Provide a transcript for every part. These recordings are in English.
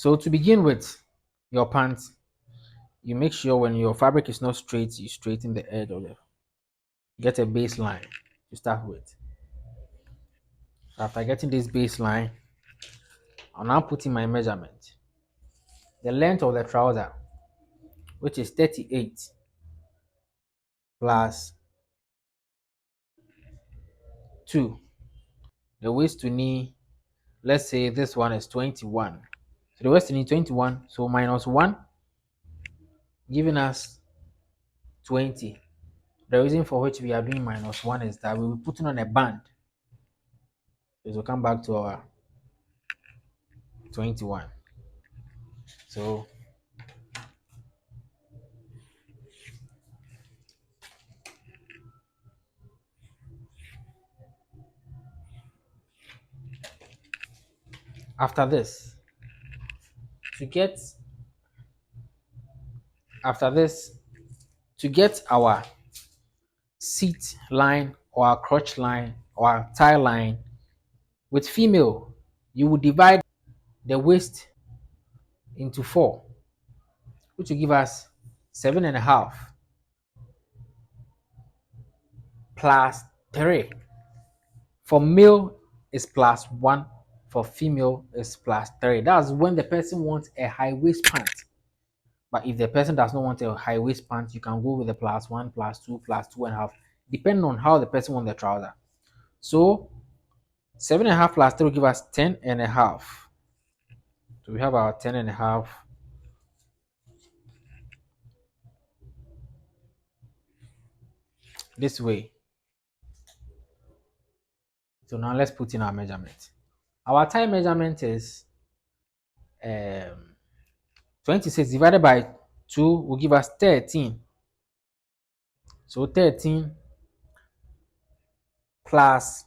So to begin with your pants, you make sure when your fabric is not straight, you straighten the edge of it. Get a baseline to start with. So after getting this baseline, I'm now putting my measurement. The length of the trouser, which is 38 plus 2. The waist to knee, let's say this one is 21. So the waist to knee 21, so minus 1, giving us 20. The reason for which we are doing minus 1 is that we will be putting on a band. So we'll come back to our 21. So after this, to get after this, to get our seat line or our crotch line or our thigh line, with female, you will divide the waist into 4, which will give us 7.5 plus 3. For male is plus 1, for female is plus 3. That's when the person wants a high waist pant. But if the person does not want a high waist pant, you can go with the plus 1, plus 2, plus 2.5, depending on how the person wants the trouser. So 7.5 plus 3 will give us 10.5. So we have our 10.5. This way. So now let's put in our measurement. Our thigh measurement is 26 divided by 2 will give us 13. So 13 plus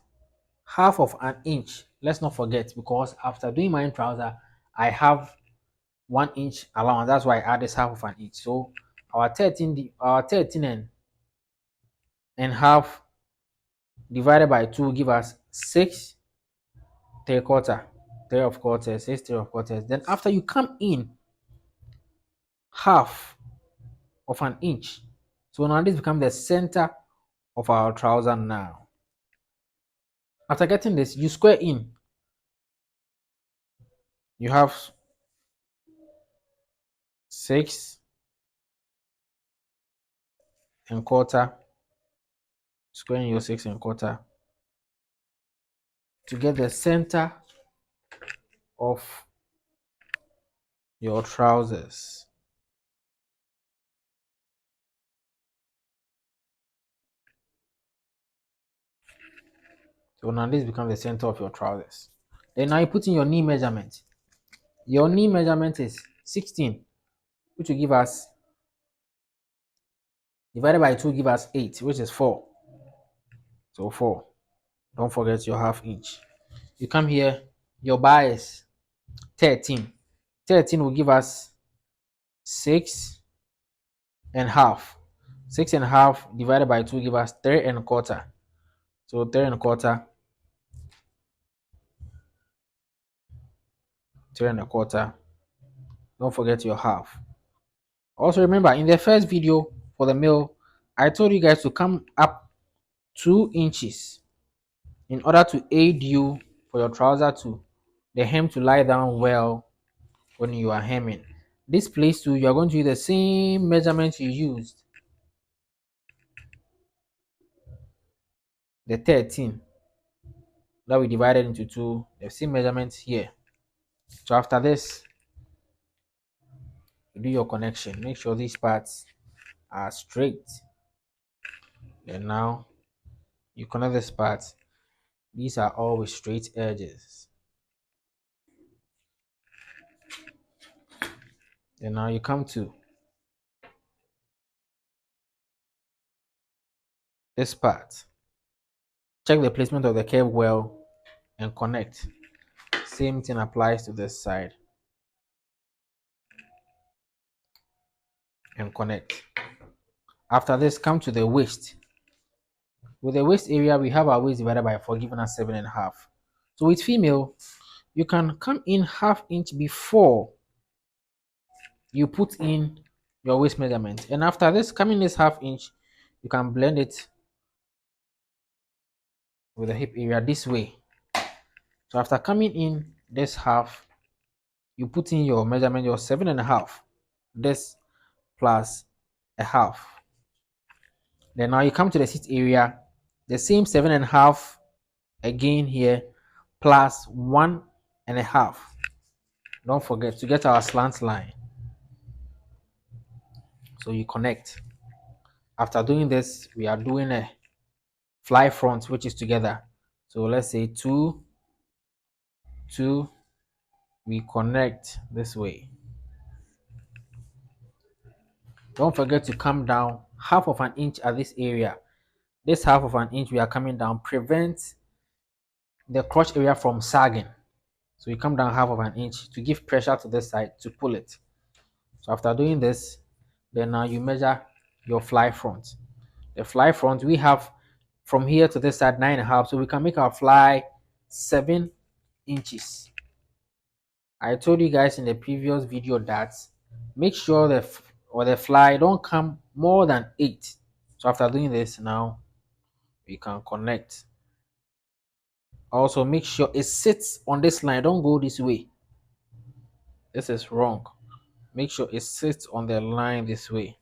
half of an inch. Let's not forget, because after doing my trouser, I have 1 inch allowance. That's why I add this half of an inch. So our 13 and half divided by 2 will give us 6 3/4. 3 of quarters, 6 3 of quarters. Then after you come in half of an inch. So now this becomes the center of our trouser now. After getting this, you square in. You have 6.25, squaring your 6.25 to get the center of your trousers. So now this becomes the center of your trousers. Then now you put in your knee measurement. Your knee measurement is 16, which will give us, divided by 2 give us 8, which is 4. So 4. Don't forget your half inch. You come here, your bar is 13. 13 will give us 6.5. 6.5 divided by 2 give us 3.25. So 3.25. 3.25. Don't forget your half. Also remember, in the first video for the male, I told you guys to come up 2 inches in order to aid you for your trouser to the hem to lie down well when you are hemming. This place too, you are going to use the same measurement you used, the 13 that we divided into 2, the same measurement here. So after this, you do your connection. Make sure these parts are straight. Then now you connect this part. These are always straight edges. Then now you come to this part. Check the placement of the curve well and connect. Same thing applies to this side. And connect. After this, come to the waist. With the waist area, we have our waist divided by 4, giving us 7.5. So with female, you can come in half inch before you put in your waist measurement. And after this, coming this half inch, you can blend it with the hip area this way. So after coming in this half, you put in your measurement, your 7.5, this plus a half. Then now you come to the sit area, the same 7.5 again here, plus 1.5. Don't forget to get our slant line. So you connect. After doing this, we are doing a fly front, which is together. So let's say 2, 2, we connect this way. Don't forget to come down half of an inch at this area. This half of an inch we are coming down prevents the crotch area from sagging. So you come down half of an inch to give pressure to this side to pull it. So after doing this, then now you measure your fly front. The fly front we have from here to this side 9.5, so we can make our fly 7 inches. I told you guys in the previous video that make sure the fly don't come more than 8. So after doing this, now we can connect. Also make sure it sits on this line, don't go this way. This is wrong. Make sure it sits on the line this way.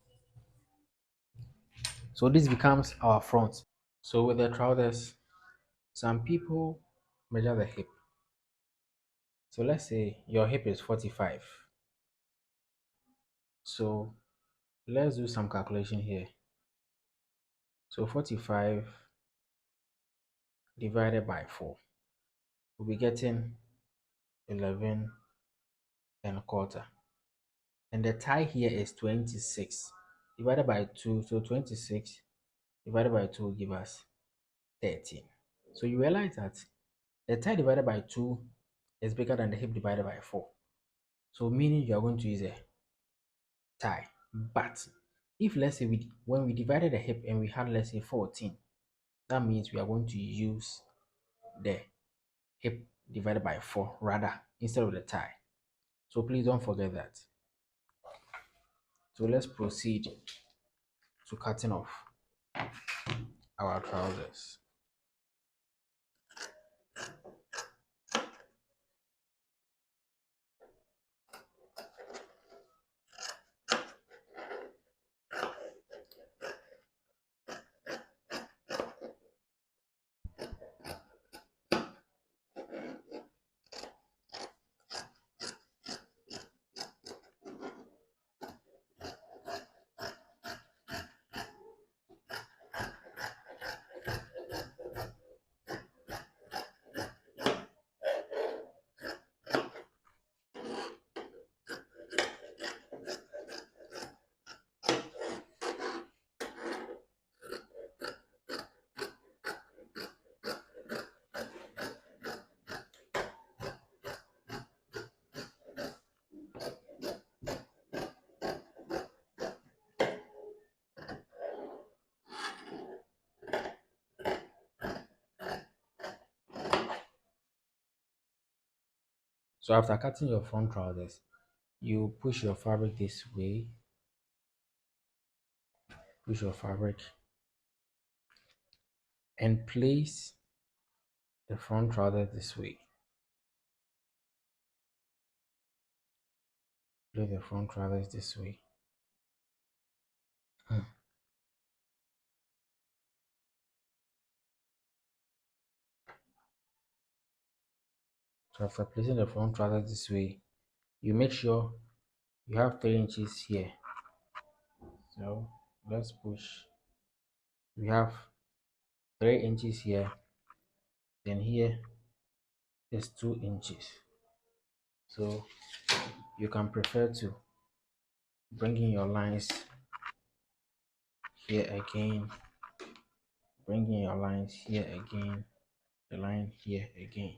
So this becomes our front. So with the trousers, some people measure the hip. So let's say your hip is 45. So let's do some calculation here. So 45 divided by 4. We'll be getting 11 and a quarter. And the tie here is 26 divided by 2. So 26 divided by 2 will give us 13. So you realize that the tie divided by 2 is bigger than the hip divided by 4. So meaning you are going to use a tie. But if let's say when we divided the hip and we had let's say 14, that means we are going to use the hip divided by 4 rather instead of the tie. So please don't forget that. So let's proceed to cutting off our trousers. So after cutting your front trousers, you push your fabric this way, push your fabric and place the front trouser this way. Place the front trousers this way. So after placing the front trousers this way, you make sure you have 3 inches here. So let's push. We have 3 inches here. Then here is 2 inches. So you can prefer to bring in your lines here again, bring in your lines here again, the line here again.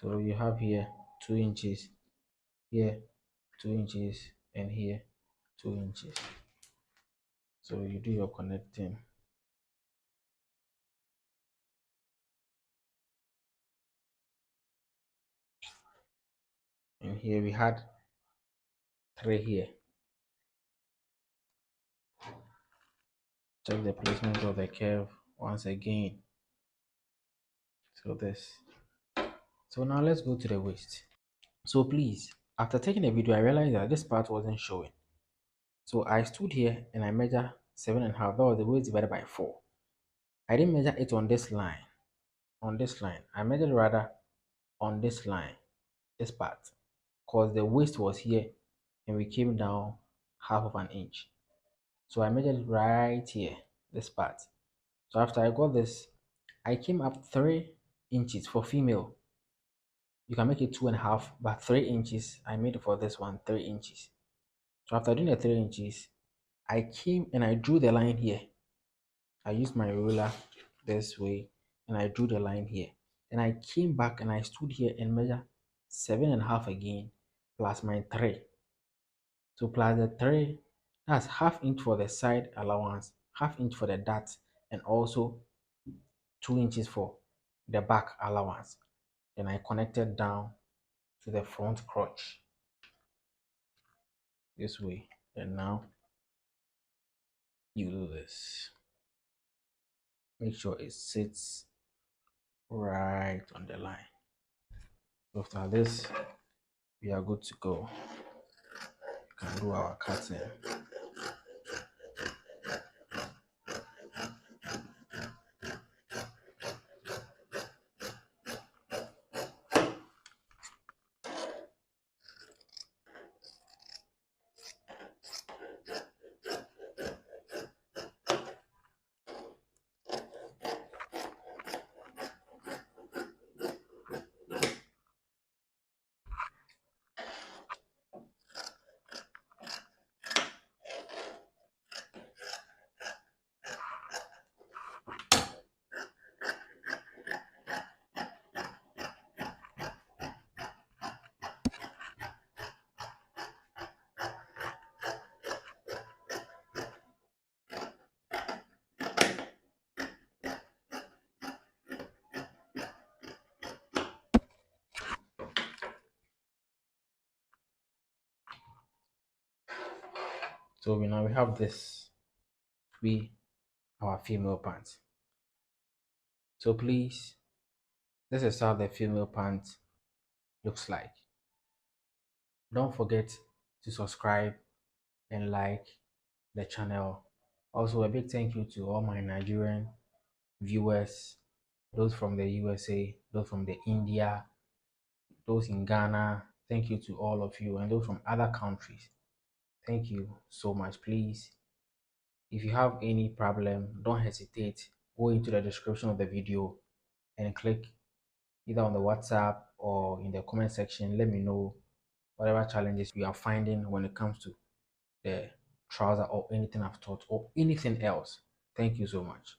So you have here 2 inches, here 2 inches, and here 2 inches. So you do your connecting. and here we had 3 here. Check the placement of the curve once again. So this. So now let's go to the waist. So please, after taking the video, I realized that this part wasn't showing. So I stood here and I measured 7.5. That was the waist divided by 4. I didn't measure it on this line. On this line, I measured rather on this line, this part, because the waist was here and we came down half of an inch. So I measured right here, this part. So after I got this, I came up 3 inches for female. You can make it 2.5, but 3 inches. I made for this one 3 inches. So after doing the 3 inches, I came and I drew the line here. I used my ruler this way and I drew the line here. Then I came back and I stood here and measured 7.5 again plus my 3. So plus the 3, that's half inch for the side allowance, half inch for the dart, and also 2 inches for the back allowance. Then I connected down to the front crotch this way. And now you do this. Make sure it sits right on the line. After this, we are good to go. We can do our cutting. So now we have this to be our female pants. So please, this is how the female pants looks like. Don't forget to subscribe and like the channel. Also, a big thank you to all my Nigerian viewers, those from the USA, those from the India, those in Ghana. Thank you to all of you, and those from other countries. Thank you so much. Please, if you have any problem, don't hesitate. Go into the description of the video and click either on the WhatsApp or in the comment section. Let me know whatever challenges you are finding when it comes to the trouser or anything I've taught or anything else. Thank you so much.